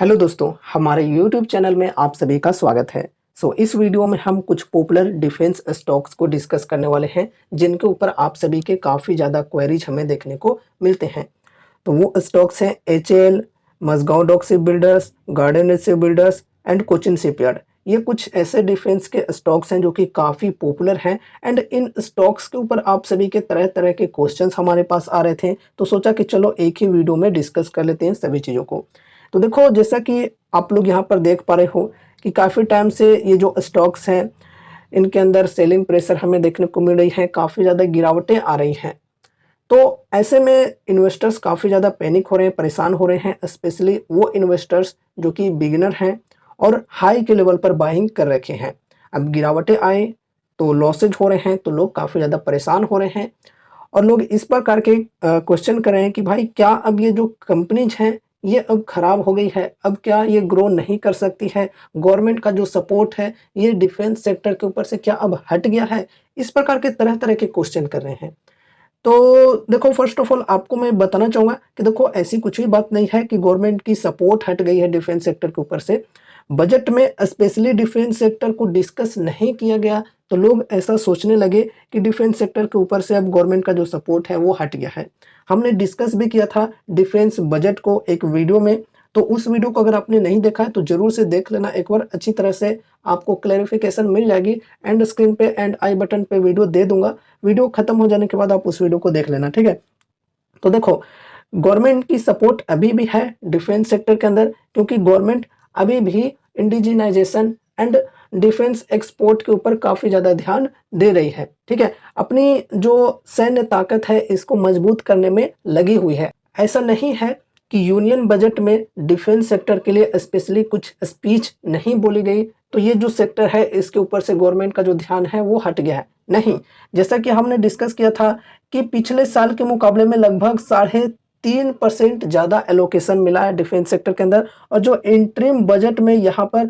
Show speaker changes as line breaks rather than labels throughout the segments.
Hello दोस्तों, हमारे YouTube channel में आप सभी का स्वागत है। इस वीडियो में हम कुछ पॉपुलर डिफेंस स्टॉक्स को डिस्कस करने वाले हैं, जिनके ऊपर आप सभी के काफ़ी ज़्यादा क्वेरीज हमें देखने को मिलते हैं। तो वो स्टॉक्स हैं HAL, Mazagon dock ship builders, garden ship builders and Cochin shipyard. ये कुछ ऐसे डिफेंस के स्टॉक्स हैं जो कि काफ़ी पॉपुलर हैं एंड इन स्टॉक्स के ऊपर आप सभी के तरह तरह के क्वेश्चंस हमारे पास आ रहे थे, तो सोचा कि चलो एक ही वीडियो में डिस्कस कर लेते हैं सभी चीज़ों को। तो देखो, जैसा कि आप लोग यहाँ पर देख पा रहे हो कि काफ़ी टाइम से ये जो स्टॉक्स हैं, इनके अंदर सेलिंग प्रेशर हमें देखने को मिल रही है, काफ़ी ज़्यादा गिरावटें आ रही हैं। तो ऐसे में इन्वेस्टर्स काफ़ी ज़्यादा पैनिक हो रहे हैं, परेशान हो रहे हैं, स्पेशली वो इन्वेस्टर्स जो कि बिगिनर हैं और हाई के लेवल पर बाइंग कर रखे हैं। अब गिरावटें आए तो लॉसेज हो रहे हैं, तो लोग काफ़ी ज़्यादा परेशान हो रहे हैं और लोग इस प्रकार के क्वेश्चन कर रहे हैं कि भाई क्या अब ये जो कंपनीज हैं ये अब खराब हो गई है, अब क्या ये ग्रो नहीं कर सकती है, गवर्नमेंट का जो सपोर्ट है ये डिफेंस सेक्टर के ऊपर से क्या अब हट गया है। इस प्रकार के तरह तरह के क्वेश्चन कर रहे हैं। तो देखो, फर्स्ट ऑफ ऑल आपको मैं बताना चाहूँगा कि देखो, ऐसी कुछ भी बात नहीं है कि गवर्नमेंट की सपोर्ट हट गई है डिफेंस सेक्टर के ऊपर से। बजट में स्पेशली डिफेंस सेक्टर को डिस्कस नहीं किया गया, तो लोग ऐसा सोचने लगे कि डिफेंस सेक्टर के ऊपर से अब गवर्नमेंट का जो सपोर्ट है वो हट गया है। हमने डिस्कस भी किया था डिफेंस बजट को एक वीडियो में, तो उस वीडियो को अगर आपने नहीं देखा है तो ज़रूर से देख लेना एक बार, अच्छी तरह से आपको क्लैरिफिकेशन मिल जाएगी। एंड स्क्रीन पे एंड आई बटन पे वीडियो दे दूँगा, वीडियो खत्म हो जाने के बाद आप उस वीडियो को देख लेना, ठीक है? तो देखो, गवर्नमेंट की सपोर्ट अभी भी है डिफेंस सेक्टर के अंदर, क्योंकि गवर्नमेंट अभी भी इंडिजिनाइजेशन एंड डिफेंस एक्सपोर्ट के ऊपर काफ़ी ज़्यादा ध्यान दे रही है, ठीक है? अपनी जो सैन्य ताकत है इसको मजबूत करने में लगी हुई है। ऐसा नहीं है कि यूनियन बजट में डिफेंस सेक्टर के लिए स्पेशली कुछ स्पीच नहीं बोली गई, तो ये जो सेक्टर है इसके ऊपर से गवर्नमेंट का जो ध्यान है वो हट गया है। नहीं, जैसा कि हमने डिस्कस किया था कि पिछले साल के मुकाबले में लगभग 3.5% ज़्यादा एलोकेशन मिला है डिफेंस सेक्टर के अंदर, और जो इंटरिम बजट में यहाँ पर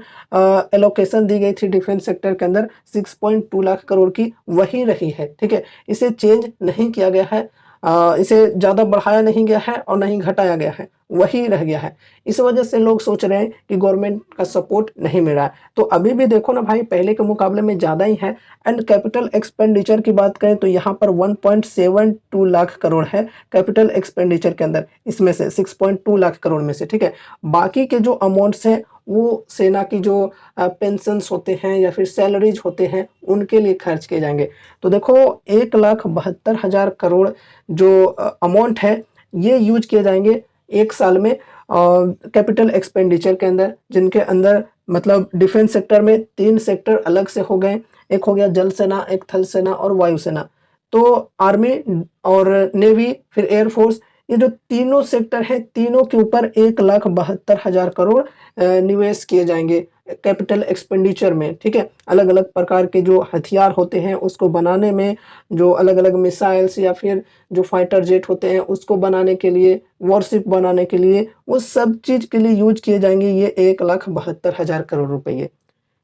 एलोकेशन दी गई थी डिफेंस सेक्टर के अंदर 6.2 लाख करोड़ की, वही रही है, ठीक है? इसे चेंज नहीं किया गया है, इसे ज़्यादा बढ़ाया नहीं गया है और नहीं घटाया गया है, वही रह गया है। इस वजह से लोग सोच रहे हैं कि गवर्नमेंट का सपोर्ट नहीं मिल रहा है। तो अभी भी देखो ना भाई, पहले के मुकाबले में ज़्यादा ही है। एंड कैपिटल एक्सपेंडिचर की बात करें तो यहाँ पर 1.72 लाख करोड़ है कैपिटल एक्सपेंडिचर के अंदर, इसमें से 6.2 लाख करोड़ में से, ठीक है? बाकी के जो अमाउंट्स हैं वो सेना की जो पेंशन्स होते हैं या फिर सैलरीज होते हैं उनके लिए खर्च किए जाएंगे। तो देखो, 1,72,000 करोड़ जो अमाउंट है ये यूज किए जाएंगे एक साल में कैपिटल एक्सपेंडिचर के अंदर, जिनके अंदर मतलब डिफेंस सेक्टर में 3 सेक्टर अलग से हो गए। एक हो गया जल सेना, एक थल सेना और वायु सेना। तो आर्मी और नेवी, फिर एयरफोर्स, ये जो तीनों सेक्टर है, तीनों के ऊपर 1,72,000 करोड़ निवेश किए जाएंगे कैपिटल एक्सपेंडिचर में, ठीक है? अलग अलग प्रकार के जो हथियार होते हैं उसको बनाने में, जो अलग अलग मिसाइल्स या फिर जो फाइटर जेट होते हैं उसको बनाने के लिए, वॉरशिप बनाने के लिए, वो सब चीज़ के लिए यूज किए जाएंगे ये 1,72,000 करोड़ रुपये,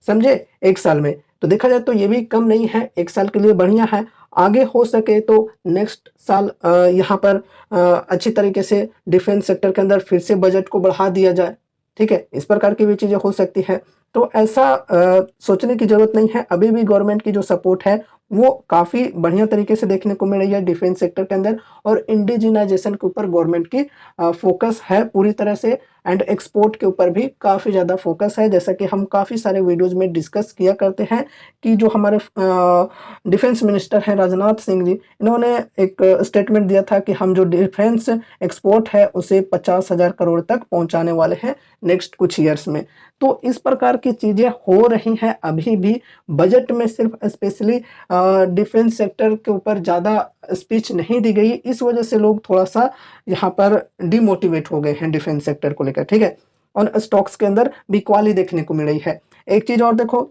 समझे? एक साल में। तो देखा जाए तो ये भी कम नहीं है, एक साल के लिए बढ़िया है। आगे हो सके तो नेक्स्ट साल यहाँ पर अच्छी तरीके से डिफेंस सेक्टर के अंदर फिर से बजट को बढ़ा दिया जाए, ठीक है? इस प्रकार की भी चीज़ें हो सकती है। तो ऐसा सोचने की ज़रूरत नहीं है, अभी भी गवर्नमेंट की जो सपोर्ट है वो काफ़ी बढ़िया तरीके से देखने को मिल रही है डिफेंस सेक्टर के अंदर, और इंडिजिनाइजेशन के ऊपर गवर्नमेंट की फोकस है पूरी तरह से, एंड एक्सपोर्ट के ऊपर भी काफ़ी ज़्यादा फोकस है। जैसा कि हम काफ़ी सारे वीडियोज़ में डिस्कस किया करते हैं कि जो हमारे डिफेंस मिनिस्टर हैं राजनाथ सिंह जी, इन्होंने एक स्टेटमेंट दिया था कि हम जो डिफेंस एक्सपोर्ट है उसे 50,000 करोड़ तक पहुंचाने वाले हैं नेक्स्ट कुछ ईयर्स में। तो इस प्रकार की चीज़ें हो रही हैं अभी भी। बजट में सिर्फ स्पेशली डिफेंस सेक्टर के ऊपर ज़्यादा स्पीच नहीं दी गई, इस वजह से लोग थोड़ा-सा यहाँ पर डिमोटिवेट हो गए हैं डिफेंस सेक्टर को लेकर, ठीक है? और स्टॉक्स के अंदर बिकवाली देखने को मिल रही है। एक चीज़ और देखो,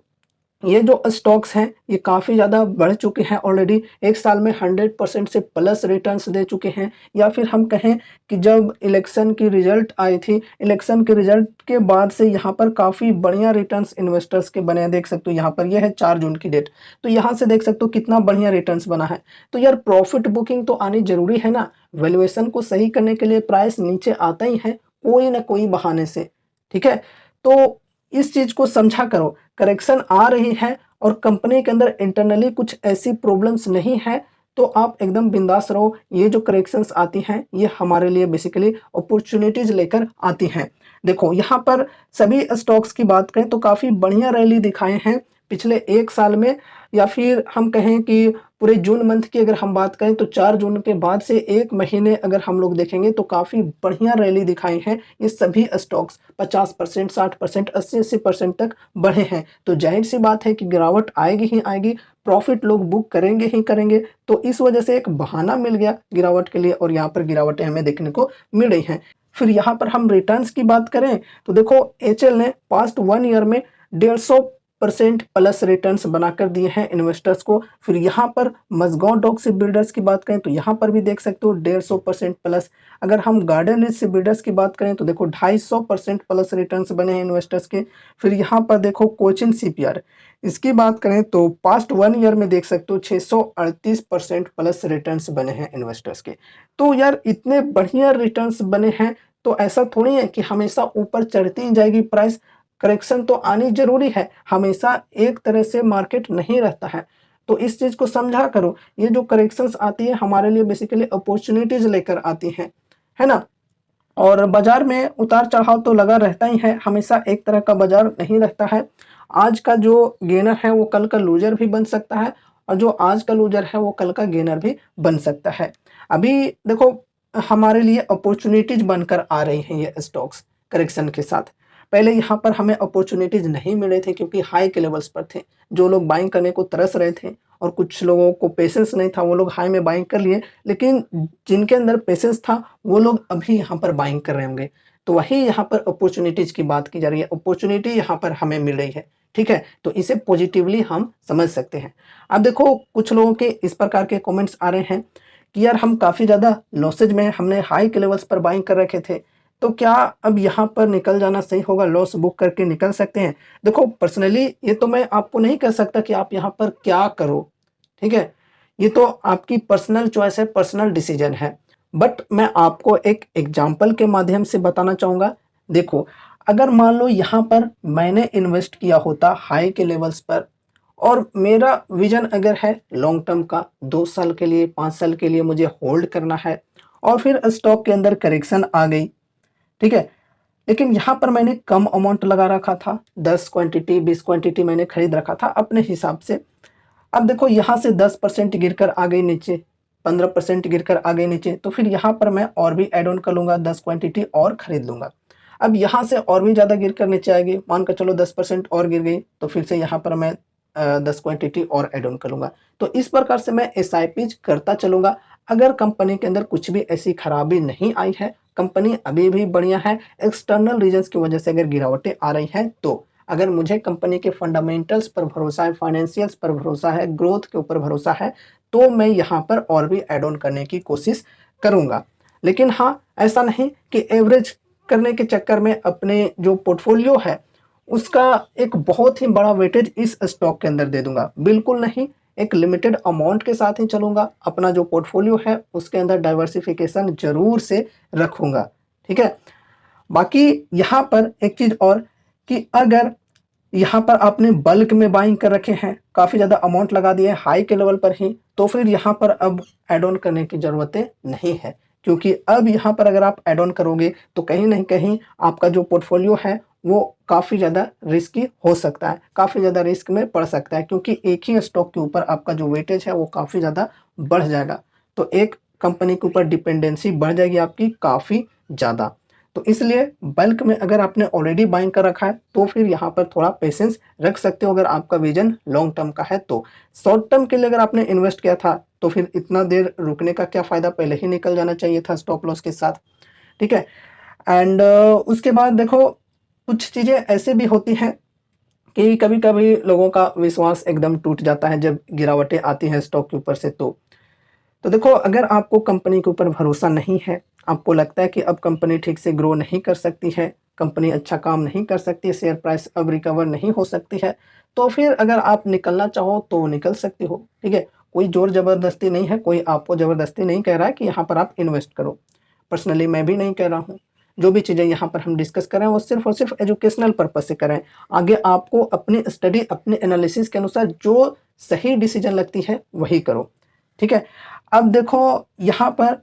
ये जो स्टॉक्स हैं ये काफ़ी ज़्यादा बढ़ चुके हैं ऑलरेडी, एक साल में 100% से प्लस रिटर्न्स दे चुके हैं। या फिर हम कहें कि जब इलेक्शन की रिजल्ट आई थी, इलेक्शन के रिजल्ट के बाद से यहाँ पर काफ़ी बढ़िया रिटर्न्स इन्वेस्टर्स के बने हैं। देख सकते हो यहाँ पर, ये है 4 जून की डेट, तो यहाँ से देख सकते हो कितना बढ़िया रिटर्न्स बना है। तो यार, प्रॉफिट बुकिंग तो आनी ज़रूरी है ना, वैल्यूएशन को सही करने के लिए प्राइस नीचे आता ही है कोई ना कोई बहाने से। ठीक है? तो इस चीज़ को समझा करो, करेक्शन आ रही है और कंपनी के अंदर इंटरनली कुछ ऐसी प्रॉब्लम्स नहीं है, तो आप एकदम बिंदास रहो। ये जो करेक्शंस आती हैं, ये हमारे लिए बेसिकली अपॉर्च्युनिटीज़ लेकर आती हैं। देखो, यहाँ पर सभी स्टॉक्स की बात करें तो काफ़ी बढ़िया रैली दिखाए हैं पिछले 1 साल में, या फिर हम कहें कि पूरे जून मंथ की अगर हम बात करें तो 4 जून के बाद से 1 महीने अगर हम लोग देखेंगे तो काफ़ी बढ़िया रैली दिखाई है। ये सभी स्टॉक्स 50%, 60%, 80-80% तक बढ़े हैं। तो ज़ाहिर-सी बात है कि गिरावट आएगी ही आएगी, प्रॉफ़िट लोग बुक करेंगे ही करेंगे। तो इस वजह से एक बहाना मिल गया गिरावट के लिए और यहाँ पर गिरावटें हमें देखने को मिल रही हैं। फिर यहाँ पर हम रिटर्न्स की बात करें तो देखो, एचएल ने पास्ट 1 ईयर में 150% प्लस रिटर्न्स बनाकर दिए हैं इन्वेस्टर्स को। फिर यहाँ पर मज़गांव डॉक शिप बिल्डर्स की बात करें तो यहाँ पर भी देख सकते हो 150% प्लस। अगर हम गार्डन रिच शिप बिल्डर्स की बात करें तो देखो 250% प्लस रिटर्न्स बने हैं इन्वेस्टर्स के। फिर यहाँ पर देखो कोचिन सीपीआर, इसकी बात करें तो पास्ट 1 ईयर में देख सकते हो 638% प्लस रिटर्न्स बने हैं इन्वेस्टर्स के। तो यार इतने बढ़िया रिटर्न्स बने हैं, तो ऐसा थोड़ी है कि हमेशा ऊपर चढ़ती ही जाएगी प्राइस। करेक्शन तो आनी ज़रूरी है, हमेशा एक तरह से मार्केट नहीं रहता है। तो इस चीज़ को समझा करो, ये जो करेक्शंस आती है हमारे लिए बेसिकली अपॉर्च्युनिटीज़ लेकर आती हैं, है ना? और बाज़ार में उतार-चढ़ाव तो लगा रहता ही है, हमेशा एक तरह का बाज़ार नहीं रहता है। आज का जो गेनर है वो कल का लूज़र भी बन सकता है और जो आज का लूज़र है वो कल का गेनर भी बन सकता है। अभी देखो, हमारे लिए अपॉर्च्युनिटीज़ बनकर आ रही हैं ये स्टॉक्स करेक्शन के साथ। पहले यहाँ पर हमें अपॉर्च्युनिटीज़ नहीं मिल रहे थे क्योंकि हाई के लेवल्स पर थे। जो लोग बाइंग करने को तरस रहे थे और कुछ लोगों को पेशेंस नहीं था, वो लोग हाई में बाइंग कर लिए, लेकिन जिनके अंदर पेशेंस था वो लोग अभी यहाँ पर बाइंग कर रहे होंगे। तो वही यहाँ पर अपॉर्च्युनिटीज़ की बात की जा रही है, अपॉर्च्युनिटी यहाँ पर हमें मिल रही है, ठीक है? तो इसे पॉजिटिवली हम समझ सकते हैं। अब देखो, कुछ लोगों के इस प्रकार के कमेंट्स आ रहे हैं कि यार हम काफ़ी ज़्यादा लॉसेज में, हमने हाई के लेवल्स पर बाइंग कर रखे थे, तो क्या अब यहाँ पर निकल जाना सही होगा, लॉस बुक करके निकल सकते हैं? देखो, पर्सनली ये तो मैं आपको नहीं कह सकता कि आप यहाँ पर क्या करो, ठीक है? ये तो आपकी पर्सनल चॉइस है, पर्सनल डिसीजन है। बट मैं आपको एक एग्जांपल के माध्यम से बताना चाहूँगा। देखो, अगर मान लो यहाँ पर मैंने इन्वेस्ट किया होता हाई के लेवल्स पर और मेरा विज़न अगर है लॉन्ग टर्म का, 2 साल के लिए, 5 साल के लिए मुझे होल्ड करना है और फिर स्टॉक के अंदर करेक्शन आ गई, ठीक है? लेकिन यहाँ पर मैंने कम अमाउंट लगा रखा था, 10 क्वांटिटी, 20 क्वांटिटी मैंने खरीद रखा था अपने हिसाब से। अब देखो, यहाँ से 10% गिरकर आ गई नीचे, 15% गिरकर आ गई नीचे, तो फिर यहाँ पर मैं और भी ऐड ऑन कर लूँगा, 10 क्वांटिटी और खरीद लूँगा। अब यहाँ से और भी ज़्यादा गिरकर नीचे आएगी, मान कर चलो 10% और गिर गई, तो फिर से यहाँ पर मैं 10 क्वांटिटी और ऐड ऑन कर लूँगा। तो इस प्रकार से मैं एसआईपीज़ करता चलूँगा। अगर कंपनी के अंदर कुछ भी ऐसी खराबी नहीं आई है, कंपनी अभी भी बढ़िया है, एक्सटर्नल रीज़न्स की वजह से अगर गिरावटें आ रही हैं तो। अगर मुझे कंपनी के फंडामेंटल्स पर भरोसा है, फाइनेंशियल्स पर भरोसा है, ग्रोथ के ऊपर भरोसा है, तो मैं यहाँ पर और भी ऐड ऑन करने की कोशिश करूँगा। लेकिन हाँ, ऐसा नहीं कि एवरेज करने के चक्कर में अपने जो पोर्टफोलियो है, उसका एक बहुत ही बड़ा वेटेज इस स्टॉक के अंदर दे दूँगा। बिल्कुल नहीं, एक लिमिटेड अमाउंट के साथ ही चलूँगा। अपना जो पोर्टफोलियो है, उसके अंदर डाइवर्सिफ़िकेशन ज़रूर से रखूँगा, ठीक है? बाकी यहाँ पर एक चीज़ और कि अगर यहाँ पर आपने बल्क में बाइंग कर रखे हैं, काफ़ी ज़्यादा अमाउंट लगा दिए हैं हाई के लेवल पर ही, तो फिर यहाँ पर अब ऐड ऑन करने की ज़रूरतें नहीं है। क्योंकि अब यहाँ पर अगर आप ऐड ऑन करोगे तो कहीं न कहीं आपका जो पोर्टफोलियो है वो काफ़ी ज़्यादा रिस्की हो सकता है, काफ़ी ज़्यादा रिस्क में पड़ सकता है, क्योंकि एक ही स्टॉक के ऊपर आपका जो वेटेज है वो काफ़ी ज़्यादा बढ़ जाएगा। तो एक कंपनी के ऊपर डिपेंडेंसी बढ़ जाएगी आपकी काफ़ी ज़्यादा। तो इसलिए बल्क में अगर आपने ऑलरेडी बाइंग कर रखा है तो फिर यहाँ पर थोड़ा पेशेंस रख सकते हो, अगर आपका विजन लॉन्ग टर्म का है तो। शॉर्ट टर्म के लिए अगर आपने इन्वेस्ट किया था तो फिर इतना देर रुकने का क्या फ़ायदा, पहले ही निकल जाना चाहिए था स्टॉप लॉस के साथ, ठीक है? एंड उसके बाद देखो, कुछ चीज़ें ऐसे भी होती हैं कि कभी-कभी लोगों का विश्वास एकदम टूट जाता है जब गिरावटें आती हैं स्टॉक के ऊपर से तो। तो देखो, अगर आपको कंपनी के ऊपर भरोसा नहीं है, आपको लगता है कि अब कंपनी ठीक से ग्रो नहीं कर सकती है, कंपनी अच्छा काम नहीं कर सकती है, शेयर प्राइस अब रिकवर नहीं हो सकती है, तो फिर अगर आप निकलना चाहो तो निकल सकते हो, ठीक है? कोई ज़ोर ज़बरदस्ती नहीं है, कोई आपको ज़बरदस्ती नहीं कह रहा है कि यहाँ पर आप इन्वेस्ट करो। पर्सनली मैं भी नहीं कह रहा हूँ। जो भी चीज़ें यहाँ पर हम डिस्कस कर रहे हैं वो सिर्फ और सिर्फ एजुकेशनल पर्पज से कर रहे हैं। आगे आपको अपनी स्टडी, अपने एनालिसिस के अनुसार जो सही डिसीजन लगती है वही करो, ठीक है। अब देखो यहाँ पर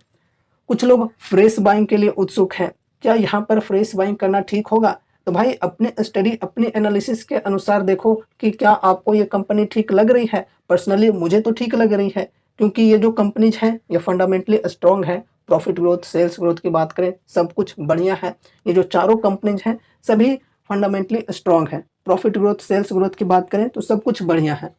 कुछ लोग फ्रेश बाइंग के लिए उत्सुक हैं। क्या यहाँ पर फ्रेश बाइंग करना ठीक होगा? तो भाई अपने स्टडी, अपनी एनालिसिस के अनुसार देखो कि क्या आपको ये कंपनी ठीक लग रही है। पर्सनली मुझे तो ठीक लग रही है, क्योंकि ये जो कंपनीज हैं ये फंडामेंटली स्ट्रॉन्ग है। प्रॉफिट ग्रोथ, सेल्स ग्रोथ की बात करें, सब कुछ बढ़िया है। ये जो चारों कंपनीज हैं सभी फंडामेंटली स्ट्रॉन्ग है। प्रॉफिट ग्रोथ, सेल्स ग्रोथ की बात करें तो सब कुछ बढ़िया है।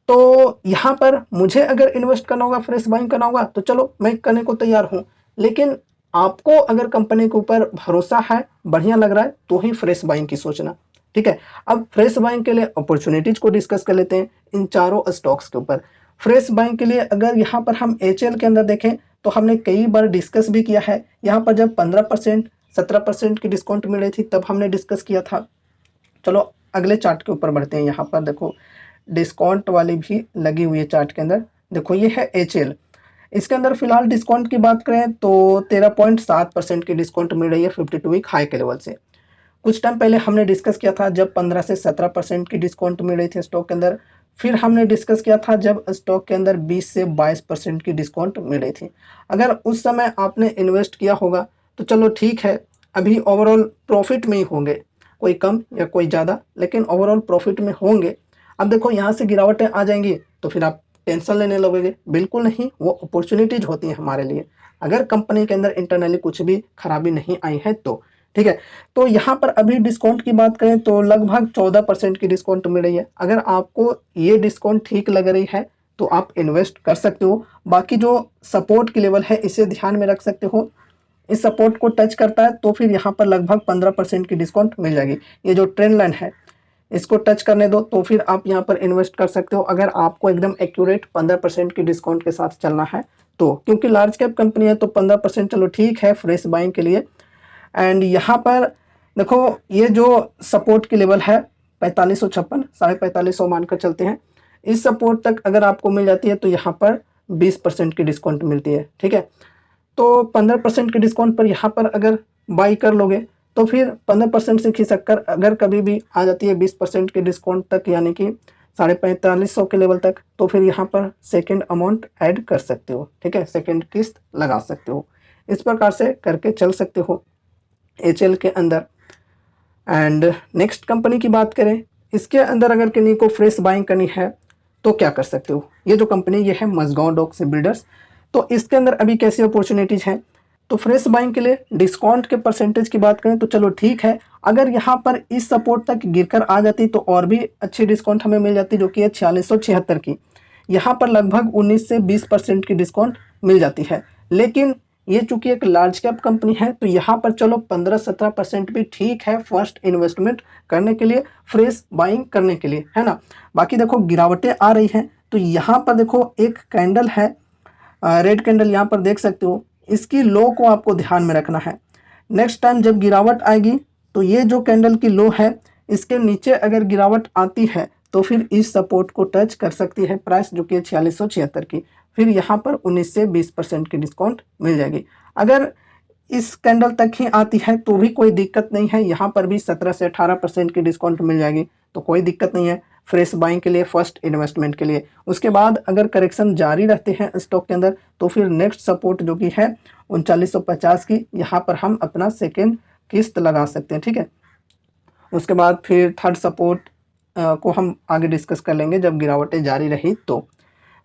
तो यहाँ पर मुझे अगर इन्वेस्ट करना होगा, फ्रेश बाइंग करना होगा, तो चलो मैं करने को तैयार हूँ। लेकिन आपको अगर कंपनी के ऊपर भरोसा है, बढ़िया लग रहा है, तो ही फ्रेश बाइंग की सोचना, ठीक है। अब फ्रेश बाइंग के लिए अपॉर्चुनिटीज को डिस्कस कर लेते हैं इन चारों स्टॉक्स के ऊपर। फ्रेश बाइंग के लिए अगर यहाँ पर हम एचएल के अंदर देखें तो हमने कई बार डिस्कस भी किया है। यहाँ पर जब 15%, 17% की डिस्काउंट मिल रही थी तब हमने डिस्कस किया था। चलो अगले चार्ट के ऊपर बढ़ते हैं। यहाँ पर देखो डिस्काउंट वाली भी लगी हुई है चार्ट के अंदर। देखो ये है एचएल, इसके अंदर फिलहाल डिस्काउंट की बात करें तो 13.7% की डिस्काउंट मिल रही है 52 वीक हाई के लेवल से। कुछ टाइम पहले हमने डिस्कस किया था जब 15 से 17% की डिस्काउंट मिल रही थी स्टॉक के अंदर। फिर हमने डिस्कस किया था जब स्टॉक के अंदर 20 से 22% की डिस्काउंट मिल रही थी। अगर उस समय आपने इन्वेस्ट किया होगा तो चलो ठीक है, अभी ओवरऑल प्रॉफिट में ही होंगे, कोई कम या कोई ज़्यादा, लेकिन ओवरऑल प्रॉफिट में होंगे। अब देखो यहाँ से गिरावटें आ जाएंगी तो फिर आप टेंशन लेने लगोगे, बिल्कुल नहीं। वो अपॉर्चुनिटीज होती हैं हमारे लिए, अगर कंपनी के अंदर इंटरनली कुछ भी खराबी नहीं आई है तो, ठीक है। तो यहाँ पर अभी डिस्काउंट की बात करें तो लगभग 14% की डिस्काउंट मिल रही है। अगर आपको ये डिस्काउंट ठीक लग रही है तो आप इन्वेस्ट कर सकते हो। बाकी जो सपोर्ट की लेवल है इसे ध्यान में रख सकते हो। इस सपोर्ट को टच करता है तो फिर यहाँ पर लगभग 15% की डिस्काउंट मिल जाएगी। ये जो ट्रेंड लाइन है इसको टच करने दो तो फिर आप यहाँ पर इन्वेस्ट कर सकते हो, अगर आपको एकदम एक्यूरेट 15% की डिस्काउंट के साथ चलना है तो। क्योंकि लार्ज कैप कंपनी है तो 15% चलो ठीक है फ्रेश बाइंग के लिए। एंड यहाँ पर देखो ये जो सपोर्ट की लेवल है 4556, 4550 मानकर चलते हैं। इस सपोर्ट तक अगर आपको मिल जाती है तो यहाँ पर 20% की डिस्काउंट मिलती है, ठीक है। तो 15% के डिस्काउंट पर यहाँ पर अगर बाई कर लोगे तो फिर 15% से खिसक कर अगर कभी भी आ जाती है 20% के डिस्काउंट तक, यानी कि 4550 के लेवल तक, तो फिर यहाँ पर सेकेंड अमाउंट ऐड कर सकते हो, ठीक है। सेकेंड किस्त लगा सकते हो, इस प्रकार से करके चल सकते हो एचएल के अंदर। एंड नेक्स्ट कंपनी की बात करें, इसके अंदर अगर किन्हीं को फ्रेश बाइंग करनी है तो क्या कर सकते हो। ये जो कंपनी ये है मजगांव डॉक से बिल्डर्स। तो इसके अंदर अभी कैसी अपॉर्चुनिटीज हैं, तो फ्रेश बाइंग के लिए डिस्काउंट के परसेंटेज की बात करें तो चलो ठीक है, अगर यहाँ पर इस सपोर्ट तक गिरकर आ जाती तो और भी अच्छी डिस्काउंट हमें मिल जाती, जो कि है 4676 की। यहाँ पर लगभग 19 से 20% की डिस्काउंट मिल जाती है। लेकिन ये चूंकि एक लार्ज कैप कंपनी है तो यहाँ पर चलो 15-17% भी ठीक है फर्स्ट इन्वेस्टमेंट करने के लिए, फ्रेश बाइंग करने के लिए, है ना। बाकी देखो गिरावटें आ रही हैं तो यहाँ पर देखो एक कैंडल है, रेड कैंडल यहाँ पर देख सकते हो। इसकी लो को आपको ध्यान में रखना है। नेक्स्ट टाइम जब गिरावट आएगी तो ये जो कैंडल की लो है इसके नीचे अगर गिरावट आती है तो फिर इस सपोर्ट को टच कर सकती है प्राइस, जो कि 4676 की। फिर यहाँ पर 19 से 20% की डिस्काउंट मिल जाएगी। अगर इस कैंडल तक ही आती है तो भी कोई दिक्कत नहीं है, यहाँ पर भी 17 से 18% की डिस्काउंट मिल जाएगी, तो कोई दिक्कत नहीं है फ्रेश बाइंग के लिए, फर्स्ट इन्वेस्टमेंट के लिए। उसके बाद अगर करेक्शन जारी रहते हैं स्टॉक के अंदर तो फिर नेक्स्ट सपोर्ट जो कि है 3950 की, यहाँ पर हम अपना सेकेंड किस्त लगा सकते हैं, ठीक है। उसके बाद फिर थर्ड सपोर्ट को हम आगे डिस्कस कर लेंगे जब गिरावटें जारी रही तो।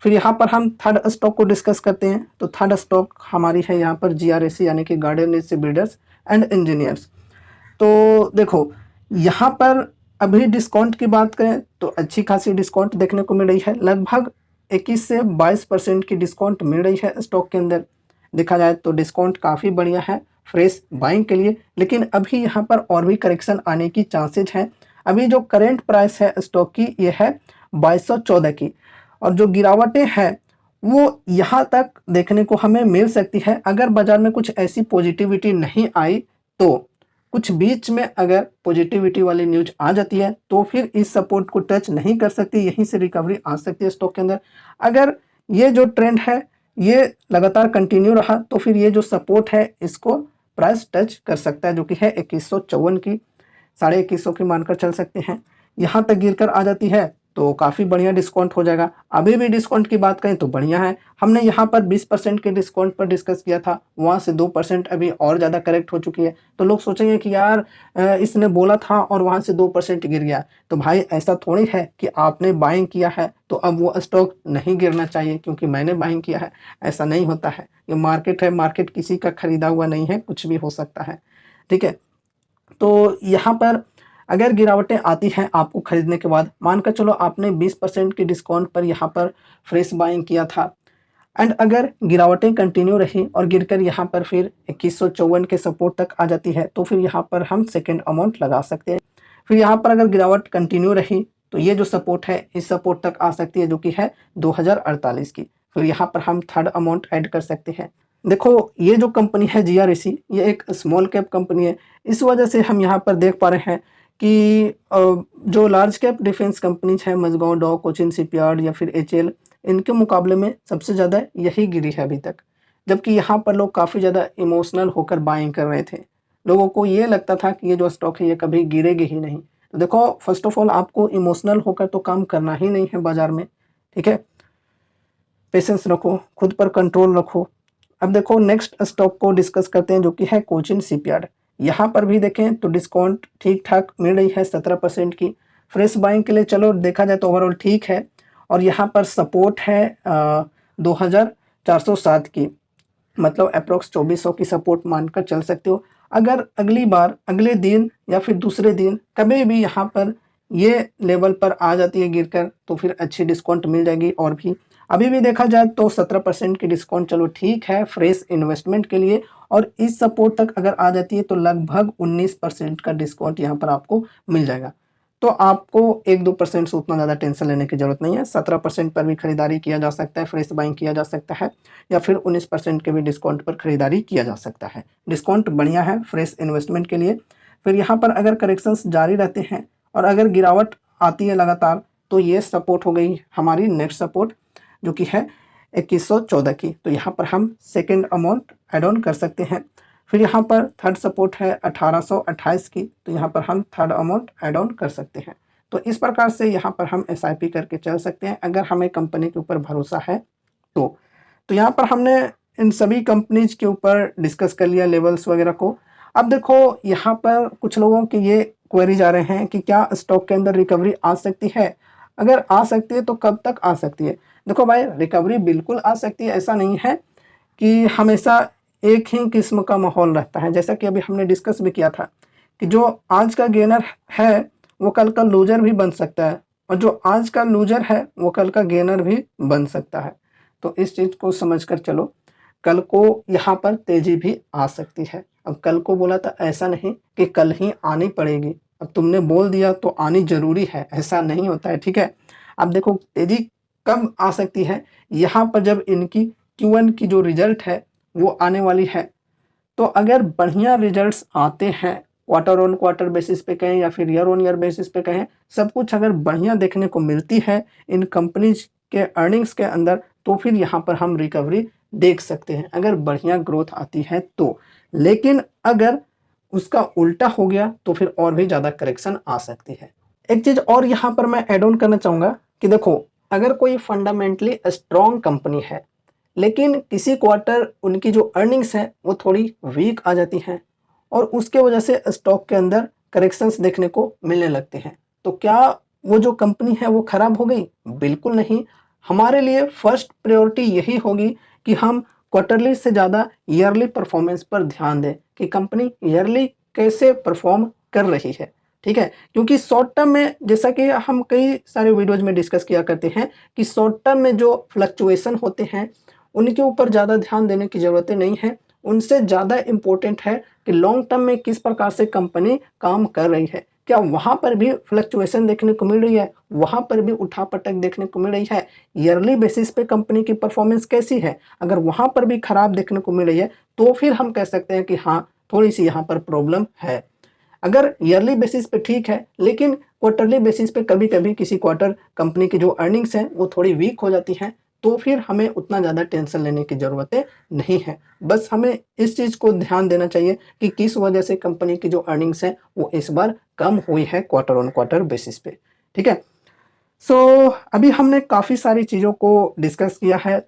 फिर यहाँ पर हम थर्ड स्टॉक को डिस्कस करते हैं। तो थर्ड स्टॉक हमारी है यहाँ पर GRAC, यानी कि garden rich builders and engineers. तो देखो यहाँ पर अभी डिस्काउंट की बात करें तो अच्छी खासी डिस्काउंट देखने को मिल रही है, लगभग 21 से 22% की डिस्काउंट मिल रही है स्टॉक के अंदर। देखा जाए तो डिस्काउंट काफ़ी बढ़िया है फ्रेश बाइंग के लिए। लेकिन अभी यहाँ पर और भी करेक्शन आने की चांसेज हैं। अभी जो करेंट प्राइस है स्टॉक की ये है 2214 की, और जो गिरावटें हैं वो यहाँ तक देखने को हमें मिल सकती है अगर बाजार में कुछ ऐसी पॉजिटिविटी नहीं आई तो। कुछ बीच में अगर पॉजिटिविटी वाली न्यूज आ जाती है तो फिर इस सपोर्ट को टच नहीं कर सकती, यहीं से रिकवरी आ सकती है स्टॉक के अंदर। अगर ये जो ट्रेंड है ये लगातार कंटिन्यू रहा तो फिर ये जो सपोर्ट है इसको प्राइस टच कर सकता है, जो कि है 2154 की, 2150 की मानकर चल सकते हैं। यहाँ तक गिरकर आ जाती है तो काफ़ी बढ़िया डिस्काउंट हो जाएगा। अभी भी डिस्काउंट की बात करें तो बढ़िया है। हमने यहाँ पर 20% के डिस्काउंट पर डिस्कस किया था, वहाँ से 2% अभी और ज़्यादा करेक्ट हो चुकी है। तो लोग सोचेंगे कि यार इसने बोला था और वहाँ से 2% गिर गया। तो भाई ऐसा थोड़ी है कि आपने बाइंग किया है तो अब वो स्टॉक नहीं गिरना चाहिए क्योंकि मैंने बाइंग किया है, ऐसा नहीं होता है। ये मार्केट है, मार्केट किसी का खरीदा हुआ नहीं है, कुछ भी हो सकता है, ठीक है। तो यहाँ पर अगर गिरावटें आती हैं आपको खरीदने के बाद, मानकर चलो आपने 20% की डिस्काउंट पर यहाँ पर फ्रेश बाइंग किया था एंड अगर गिरावटें कंटिन्यू रही और गिरकर यहाँ पर फिर 2154 के सपोर्ट तक आ जाती है तो फिर यहाँ पर हम सेकेंड अमाउंट लगा सकते हैं। फिर यहाँ पर अगर गिरावट कंटिन्यू रही तो ये जो सपोर्ट है इस सपोर्ट तक आ सकती है, जो कि है 2048 की। फिर यहाँ पर हम थर्ड अमाउंट ऐड कर सकते हैं। देखो ये जो कंपनी है GRAC, ये एक स्मॉल कैप कंपनी है, इस वजह से हम यहाँ पर देख पा रहे हैं कि जो लार्ज कैप डिफेंस कंपनीज हैं, मजगांव डॉक, कोचिन शिपयार्ड या फिर HAL, इनके मुकाबले में सबसे ज़्यादा यही गिरी है अभी तक। जबकि यहाँ पर लोग काफ़ी ज़्यादा इमोशनल होकर बाइंग कर रहे थे, लोगों को ये लगता था कि ये जो स्टॉक है ये कभी गिरेगी ही नहीं। तो देखो फर्स्ट ऑफ ऑल आपको इमोशनल होकर तो काम करना ही नहीं है बाजार में, ठीक है। पेशेंस रखो, खुद पर कंट्रोल रखो। अब देखो नेक्स्ट स्टॉक को डिस्कस करते हैं, जो कि है कोचिन शिपयार्ड। यहाँ पर भी देखें तो डिस्काउंट ठीक ठाक मिल रही है 17% की। फ्रेश बाइंग के लिए चलो देखा जाए तो ओवरऑल ठीक है। और यहाँ पर सपोर्ट है 2407 की, मतलब अप्रोक्स 2400 की सपोर्ट मानकर चल सकते हो। अगर अगली बार अगले दिन या फिर दूसरे दिन कभी भी यहाँ पर ये लेवल पर आ जाती है गिरकर तो फिर अच्छी डिस्काउंट मिल जाएगी। और भी अभी भी देखा जाए तो 17% की डिस्काउंट चलो ठीक है फ्रेश इन्वेस्टमेंट के लिए, और इस सपोर्ट तक अगर आ जाती है तो लगभग 19% का डिस्काउंट यहाँ पर आपको मिल जाएगा। तो आपको 1-2% से उतना ज़्यादा टेंशन लेने की ज़रूरत नहीं है। 17% पर भी खरीदारी किया जा सकता है, फ्रेश बाइंग किया जा सकता है, या फिर 19% के भी डिस्काउंट पर खरीदारी किया जा सकता है। डिस्काउंट बढ़िया है फ्रेश इन्वेस्टमेंट के लिए। फिर यहाँ पर अगर करेक्शंस जारी रहते हैं और अगर गिरावट आती है लगातार तो ये सपोर्ट हो गई हमारी नेक्स्ट सपोर्ट, जो कि है 2114 की। तो यहाँ पर हम सेकेंड अमाउंट एड ऑन कर सकते हैं। फिर यहाँ पर थर्ड सपोर्ट है 1828 की, तो यहाँ पर हम थर्ड अमाउंट ऐड ऑन कर सकते हैं। तो इस प्रकार से यहाँ पर हम SIP करके चल सकते हैं अगर हमें कंपनी के ऊपर भरोसा है तो। यहाँ पर हमने इन सभी कंपनीज के ऊपर डिस्कस कर लिया लेवल्स वगैरह को। अब देखो यहाँ पर कुछ लोगों के ये क्वेरीज आ रहे हैं कि क्या स्टॉक के अंदर रिकवरी आ सकती है, अगर आ सकती है तो कब तक आ सकती है। देखो भाई रिकवरी बिल्कुल आ सकती है, ऐसा नहीं है कि हमेशा एक ही किस्म का माहौल रहता है। जैसा कि अभी हमने डिस्कस भी किया था कि जो आज का गेनर है वो कल का लूजर भी बन सकता है, और जो आज का लूजर है वो कल का गेनर भी बन सकता है। तो इस चीज़ को समझकर चलो, कल को यहाँ पर तेजी भी आ सकती है। अब कल को बोला था ऐसा नहीं कि कल ही आनी पड़ेगी, अब तुमने बोल दिया तो आनी जरूरी है, ऐसा नहीं होता है, ठीक है। अब देखो तेजी कब आ सकती है, यहाँ पर जब इनकी Q1 की जो रिजल्ट है वो आने वाली है। तो अगर बढ़िया रिजल्ट्स आते हैं, क्वार्टर ऑन क्वार्टर बेसिस पे कहें या फिर ईयर ऑन ईयर बेसिस पे कहें, सब कुछ अगर बढ़िया देखने को मिलती है इन कंपनीज के अर्निंग्स के अंदर, तो फिर यहाँ पर हम रिकवरी देख सकते हैं अगर बढ़िया ग्रोथ आती है तो। लेकिन अगर उसका उल्टा हो गया तो फिर और भी ज़्यादा करेक्शन आ सकती है। एक चीज़ और यहाँ पर मैं ऐड ऑन करना चाहूँगा कि देखो अगर कोई फंडामेंटली स्ट्रॉन्ग कंपनी है लेकिन किसी क्वार्टर उनकी जो अर्निंग्स है वो थोड़ी वीक आ जाती हैं और उसके वजह से स्टॉक के अंदर करेक्शंस देखने को मिलने लगते हैं, तो क्या वो जो कंपनी है वो खराब हो गई? बिल्कुल नहीं। हमारे लिए फर्स्ट प्रायोरिटी यही होगी कि हम क्वार्टरली से ज़्यादा ईयरली परफॉर्मेंस पर ध्यान दें कि कंपनी ईयरली कैसे परफॉर्म कर रही है, ठीक है। क्योंकि शॉर्ट टर्म में जैसा कि हम कई सारे वीडियोज में डिस्कस किया करते हैं कि शॉर्ट टर्म में जो फ्लक्चुएशन होते हैं उनके ऊपर ज़्यादा ध्यान देने की ज़रूरत नहीं है। उनसे ज़्यादा इम्पोर्टेंट है कि लॉन्ग टर्म में किस प्रकार से कंपनी काम कर रही है, क्या वहाँ पर भी फ्लक्चुएशन देखने को मिल रही है, वहाँ पर भी उठापटक देखने को मिल रही है, ईयरली बेसिस पे कंपनी की परफॉर्मेंस कैसी है। अगर वहाँ पर भी खराब देखने को मिल रही है तो फिर हम कह सकते हैं कि हाँ थोड़ी सी यहाँ पर प्रॉब्लम है। अगर ईयरली बेसिस पे ठीक है लेकिन क्वार्टरली बेसिस पे कभी कभी किसी क्वार्टर कंपनी की जो अर्निंग्स हैं वो थोड़ी वीक हो जाती हैं, तो फिर हमें उतना ज़्यादा टेंशन लेने की ज़रूरतें नहीं है। बस हमें इस चीज़ को ध्यान देना चाहिए कि किस वजह से कंपनी की जो अर्निंग्स है वो इस बार कम हुई है क्वार्टर ऑन क्वार्टर बेसिस पे, ठीक है। सो अभी हमने काफ़ी सारी चीज़ों को डिस्कस किया है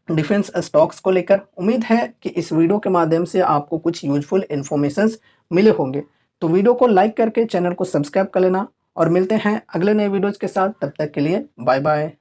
डिफेंस स्टॉक्स को लेकर। उम्मीद है कि इस वीडियो के माध्यम से आपको कुछ यूजफुल इन्फॉर्मेशंस मिले होंगे। तो वीडियो को लाइक करके चैनल को सब्सक्राइब कर लेना और मिलते हैं अगले नए वीडियोज़ के साथ। तब तक के लिए बाय बाय।